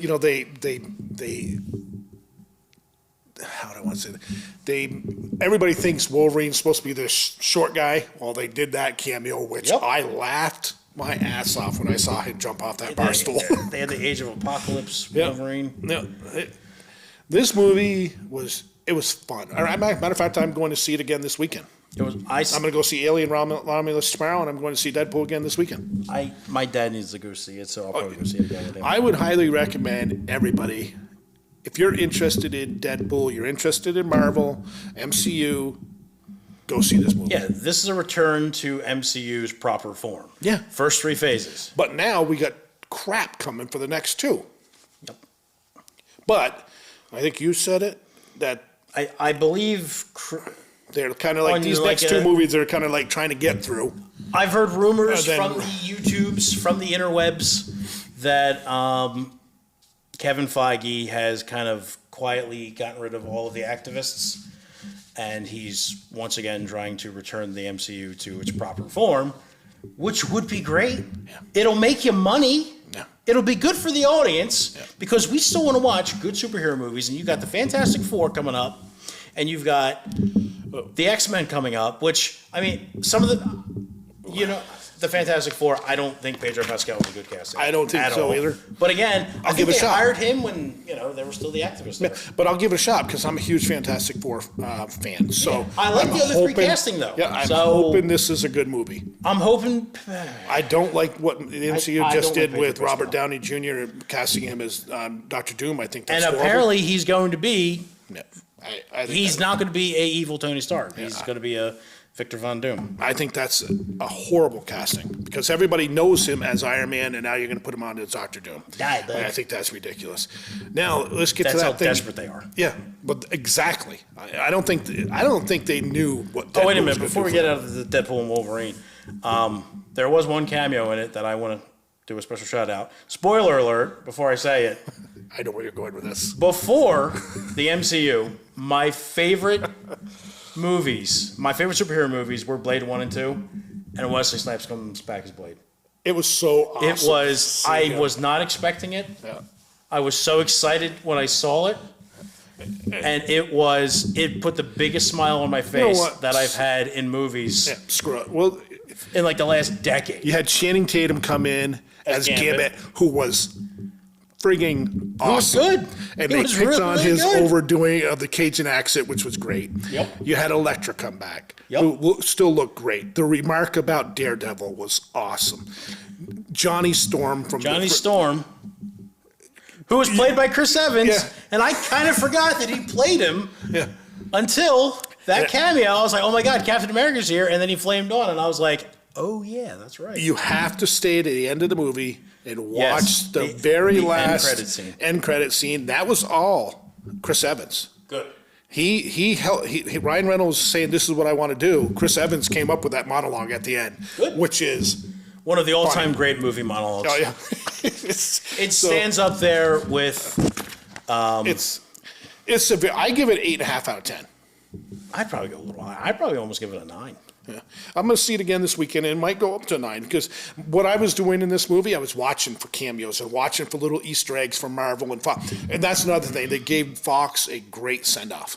how do I want to say that? Everybody thinks Wolverine's supposed to be this short guy. Well, they did that cameo, which I laughed my ass off when I saw him jump off that bar stool. They had the Age of Apocalypse Wolverine. No, this movie was fun. Matter of fact, I'm going to see it again this weekend. I'm going to go see Alien Romulus tomorrow, and I'm going to see Deadpool again this weekend. My dad needs to go see it, so I'll probably go see it again with him. I would highly recommend everybody, if you're interested in Deadpool, you're interested in Marvel, MCU, go see this movie. Yeah, this is a return to MCU's proper form. Yeah. First 3 phases. But now we got crap coming for the next 2. Yep. But I think you said it, that I believe They're kind of like On these like next two movies. They're kind of like trying to get through. I've heard rumors then- from the YouTubes, from the interwebs, that Kevin Feige has kind of quietly gotten rid of all of the activists, and he's once again trying to return the MCU to its proper form, which would be great. Yeah. It'll make you money. Yeah. It'll be good for the audience Yeah. because we still want to watch good superhero movies, and you've got the Fantastic Four coming up, and you've got the X-Men coming up, which, I mean, some of the, the Fantastic Four, I don't think Pedro Pascal was a good casting. I don't think at so all. either. But again, I give think it a they shot. hired him when, they were still the activists there. But I'll give it a shot because I'm a huge Fantastic Four fan. So I like I'm the other three casting, though. Yeah, I'm So- hoping this is a good movie. I'm hoping. I don't like what the MCU I just don't like did with Pedro Robert Pascal. Downey Jr. casting him as Dr. Doom. I think that's And horrible. apparently he's going to be, Yeah, I think he's that- not going to be a evil Tony Stark. He's going to be a Victor Von Doom. I think that's a horrible casting because everybody knows him as Iron Man, and now you're going to put him on as Dr. Doom. Yeah, I think that's ridiculous. Now let's get That's to how that thing. desperate they are. Yeah, but exactly. I don't think they knew what. Oh, wait a Deadpool was minute. gonna Before do we for get them. out of the Deadpool and Wolverine, there was one cameo in it that I want to do a special shout out. Spoiler alert, before I say it. I know where you're going with this. Before the MCU, my favorite superhero movies were Blade 1 and 2, and Wesley Snipes comes back as Blade. It was so awesome. It was, So I good. was not expecting it. Yeah. I was so excited when I saw it. And it put the biggest smile on my face what? that I've had in movies Yeah, screw it. Well, in like the last decade. you had Channing Tatum come in as Gambit. Gambit, who was frigging awesome. good. And He they was picked really, on really his good. overdoing of the Cajun accent, which was great. Yep. You had Elektra come back, Yep. who still looked great. The remark about Daredevil was awesome. Johnny Storm from Johnny Storm, who was played by Chris Evans, Yeah. and I kind of forgot that he played him Yeah. until that Yeah. cameo. I was like, oh my God, Captain America's here. And then he flamed on, and I was like, oh yeah, that's right. You have to stay to the end of the movie and watch Yes, the the very end last credit scene. end credit scene. That was all Chris Evans. Good. Ryan Reynolds saying this is what I want to do. Chris Evans came up with that monologue at the end, Good. which is One of the all-time great movie monologues. oh yeah, It stands up there with, I give it 8.5 out of 10. I'd probably go a little higher. I'd probably almost give it a 9. Yeah. I'm going to see it again this weekend, and it might go up to 9 because what I was doing in this movie, I was watching for cameos and watching for little Easter eggs from Marvel and Fox. And that's another thing. They gave Fox a great send-off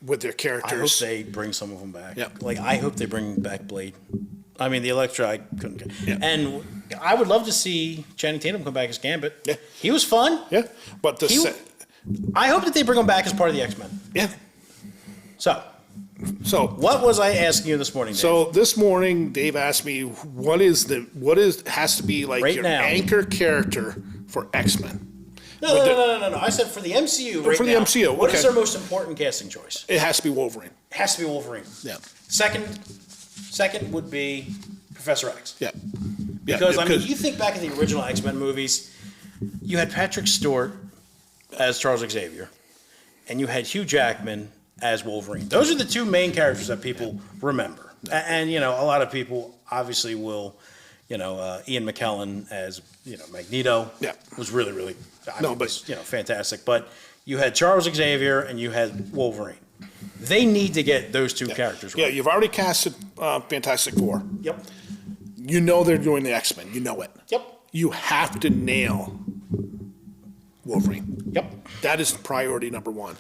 with their I hope characters. they bring some of them back. Yeah. Like, I hope they bring back Blade. I mean, the Elektra, I couldn't get. Yeah. And I would love to see Channing Tatum come back as Gambit. Yeah. He was fun. Yeah, but the I hope that they bring him back as part of the X-Men. yeah. So, So what was I asking you this morning, Dave? So this morning, Dave asked me what has to be like Right your now. anchor character for X-Men. No. I said for the MCU right For the now, MCU, what is okay. their most important casting choice? It has to be Wolverine. It has to be Wolverine. Yeah, Second would be Professor X. yeah. Because, I mean, you think back in the original X-Men movies, you had Patrick Stewart as Charles Xavier, and you had Hugh Jackman as Wolverine. Those are the two main characters that people remember. And, a lot of people obviously will, Ian McKellen as, Magneto Yeah. was really, really, but- fantastic. But you had Charles Xavier and you had Wolverine. They need to get those two characters Yeah, right. you've already casted Fantastic Four. Yep. You know they're doing the X-Men. You know it. Yep. You have to nail Wolverine. Yep. That is priority number one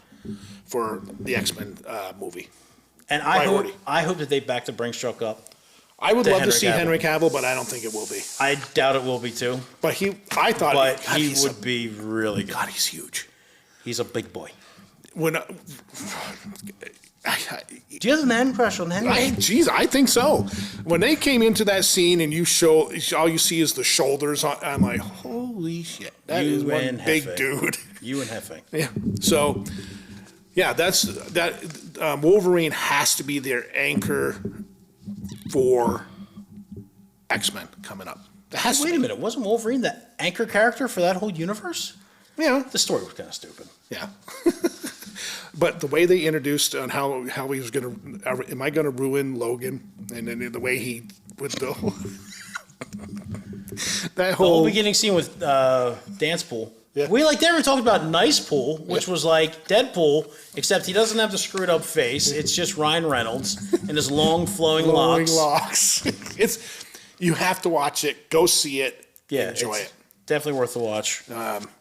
for the X-Men movie. And Priority. I hope that they back the Brinkstroke up. I would To love to Henry see Cavill. Henry Cavill, but I don't think it will be. I doubt it will be too. But I thought But God, he he's would be really good. God, he's huge. He's a big boy. When Do you have a man crush on Henry? I think so. When they came into that scene and all you see is the shoulders, I'm like, holy shit, that is one and big Hefe. dude. You and Hefe. Yeah. So, yeah, that Wolverine has to be their anchor for X-Men coming up. It has to Wait be. a minute. Wasn't Wolverine the anchor character for that whole universe? Yeah. The story was kind of stupid. Yeah. But the way they introduced on how he was going to, am I going to ruin Logan? And then the way he would go. That The whole whole beginning scene with Dance Pool. Yeah. We they were talking about Nice Pool, which was like Deadpool, except he doesn't have the screwed up face. It's just Ryan Reynolds and his long flowing locks. It's you have to watch it. Go see it. Yeah, enjoy it's it. definitely worth the watch.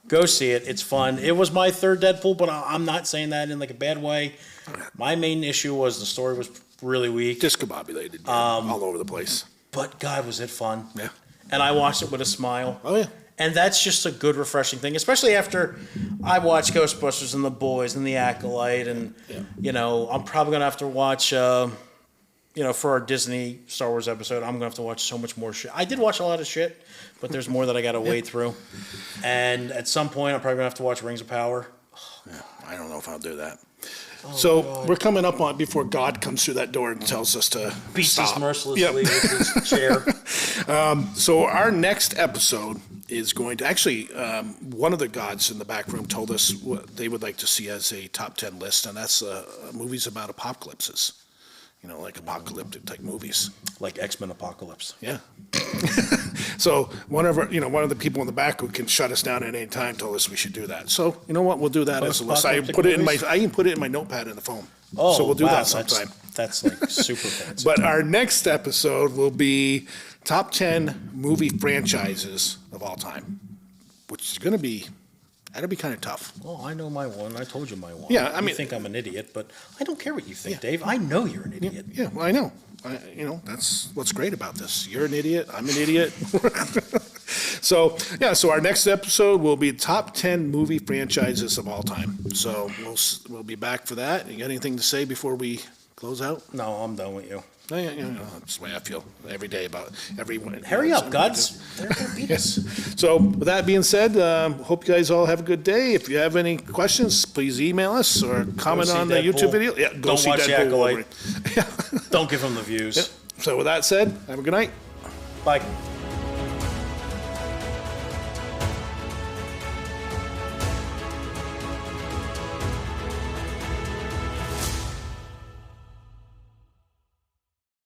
Go see it. It's fun. It was my third Deadpool, but I'm not saying that in like a bad way. My main issue was the story was really weak. Discombobulated all over the place. But God, was it fun. Yeah. And I watched it with a smile. Oh yeah. And that's just a good, refreshing thing, especially after I watched Ghostbusters and The Boys and The Acolyte. And, I'm probably going to have to watch, for our Disney Star Wars episode, I'm going to have to watch so much more shit. I did watch a lot of shit, but there's more that I got to wade through. And at some point, I'm probably going to have to watch Rings of Power. Yeah, I don't know if I'll do that. God. We're coming up on before God comes through that door and tells us to Beats stop. us mercilessly Yep. with his chair. So our next episode is going to actually one of the gods in the back room told us what they would like to see as a top 10 list, and that's movies about apocalypses. Like apocalyptic type movies. Like X-Men Apocalypse. Yeah. So one of the people in the back who can shut us down at any time told us we should do that. So you know what? We'll do that as a list. I Post-apocalyptic put it in movies? I even put it in my notepad in the phone. Oh, so we'll do wow, that sometime. That's like super fancy. But our next episode will be top 10 movie franchises of all time, which is going to be, that'll be kind of tough. Oh, I know my one. I told you my one. Yeah, I mean- you think I'm an idiot, but I don't care what you think, Dave. I know you're an idiot. Yeah, well, I know. That's what's great about this. You're an idiot. I'm an idiot. So our next episode will be top 10 movie franchises of all time. So we'll be back for that. You got anything to say before we close out? No, I'm done with you. Yeah, that's the way I feel every day about everyone. Hurry up, gods. They're going to beat us. So with that being said, hope you guys all have a good day. If you have any questions, please email us or comment see on the Deadpool. YouTube video. Yeah, go Don't see watch The Deadpool. Acolyte. Wolverine. Don't give them the views. So with that said, have a good night. Bye.